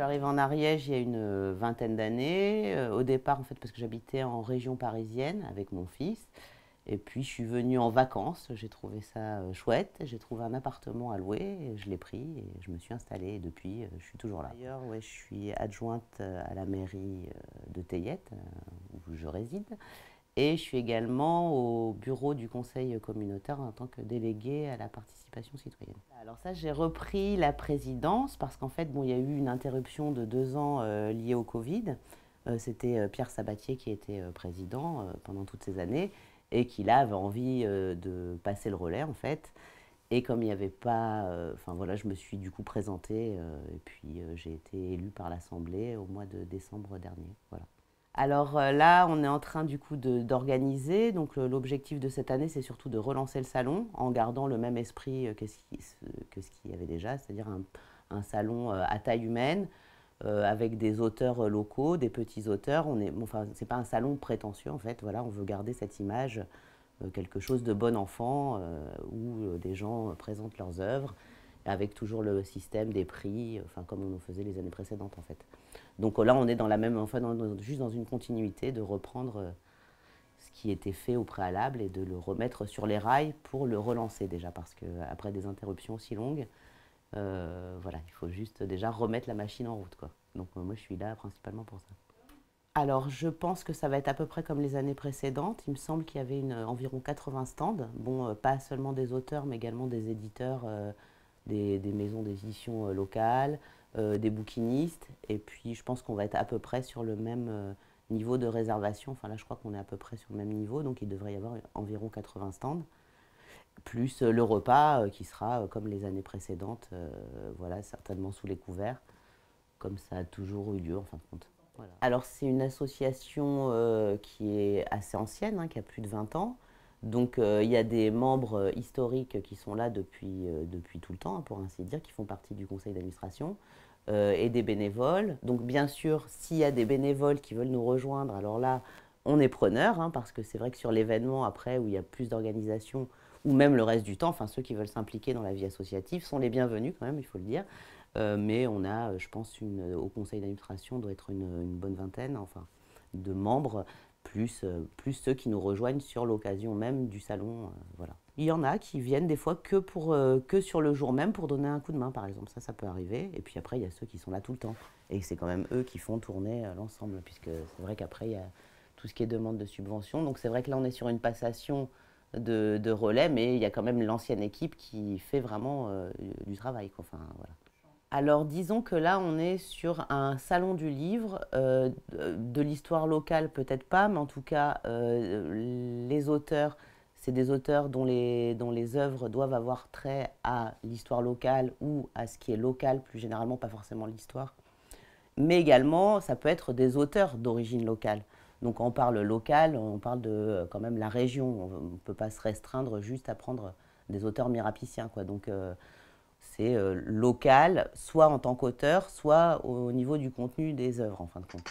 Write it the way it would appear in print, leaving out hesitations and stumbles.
arrivée en Ariège il y a une vingtaine d'années. Au départ, en fait, parce que j'habitais en région parisienne avec mon fils. Et puis, je suis venue en vacances. J'ai trouvé ça chouette. J'ai trouvé un appartement à louer. Et je l'ai pris et je me suis installée. Et depuis, je suis toujours là. D'ailleurs, ouais, je suis adjointe à la mairie de Tayette, où je réside. Et je suis également au bureau du conseil communautaire en tant que déléguée à la participation citoyenne. Alors ça, j'ai repris la présidence parce qu'en fait, bon, il y a eu une interruption de 2 ans liée au Covid. C'était Pierre Sabatier qui était président pendant toutes ces années et qui là avait envie de passer le relais en fait. Et comme il n'y avait pas, enfin voilà, je me suis du coup présentée et puis j'ai été élue par l'Assemblée au mois de décembre dernier. Voilà. Alors là, on est en train du coup d'organiser. Donc l'objectif de cette année, c'est surtout de relancer le salon en gardant le même esprit que ce qu'il y avait déjà, c'est-à-dire un salon à taille humaine avec des auteurs locaux, des petits auteurs. Enfin, c'est pas un salon prétentieux en fait. Voilà, on veut garder cette image, quelque chose de bon enfant où des gens présentent leurs œuvres avec toujours le système des prix, enfin comme on en faisait les années précédentes en fait. Donc là, on est dans la même, enfin, juste dans une continuité de reprendre ce qui était fait au préalable et de le remettre sur les rails pour le relancer déjà, parce qu'après des interruptions aussi longues, voilà, il faut juste déjà remettre la machine en route, quoi. Donc moi, je suis là principalement pour ça. Alors, je pense que ça va être à peu près comme les années précédentes. Il me semble qu'il y avait environ 80 stands. Bon, pas seulement des auteurs, mais également des éditeurs, des maisons d'édition locales, des bouquinistes. Et puis, je pense qu'on va être à peu près sur le même niveau de réservation. Enfin, là, je crois qu'on est à peu près sur le même niveau. Donc, il devrait y avoir environ 80 stands. Plus le repas qui sera comme les années précédentes, voilà, certainement sous les couverts, comme ça a toujours eu lieu en fin de compte. Voilà. Alors c'est une association qui est assez ancienne, hein, qui a plus de 20 ans. Donc il y a des membres historiques qui sont là depuis tout le temps, hein, pour ainsi dire, qui font partie du conseil d'administration, et des bénévoles. Donc bien sûr, s'il y a des bénévoles qui veulent nous rejoindre, alors là, on est preneur, hein, parce que c'est vrai que sur l'événement après, où il y a plus d'organisation, ou même le reste du temps, enfin ceux qui veulent s'impliquer dans la vie associative sont les bienvenus quand même, il faut le dire. Mais on a, je pense, au conseil d'administration, doit être une bonne vingtaine, enfin, de membres, plus ceux qui nous rejoignent sur l'occasion même du salon. Voilà. Il y en a qui viennent des fois que sur le jour même pour donner un coup de main, par exemple. Ça peut arriver. Et puis après, il y a ceux qui sont là tout le temps. Et c'est quand même eux qui font tourner l'ensemble, puisque c'est vrai qu'après, il y a tout ce qui est demande de subvention. Donc c'est vrai que là, on est sur une passation de relais, mais il y a quand même l'ancienne équipe qui fait vraiment du travail, quoi. Enfin, voilà. Alors disons que là on est sur un salon du livre, de l'histoire locale peut-être pas, mais en tout cas les auteurs, c'est des auteurs dont les œuvres doivent avoir trait à l'histoire locale ou à ce qui est local plus généralement, pas forcément l'histoire. Mais également ça peut être des auteurs d'origine locale. Donc quand on parle local, on parle de quand même la région, on ne peut pas se restreindre juste à prendre des auteurs mirapiciens, quoi. Donc c'est local, soit en tant qu'auteur, soit au niveau du contenu des œuvres, en fin de compte.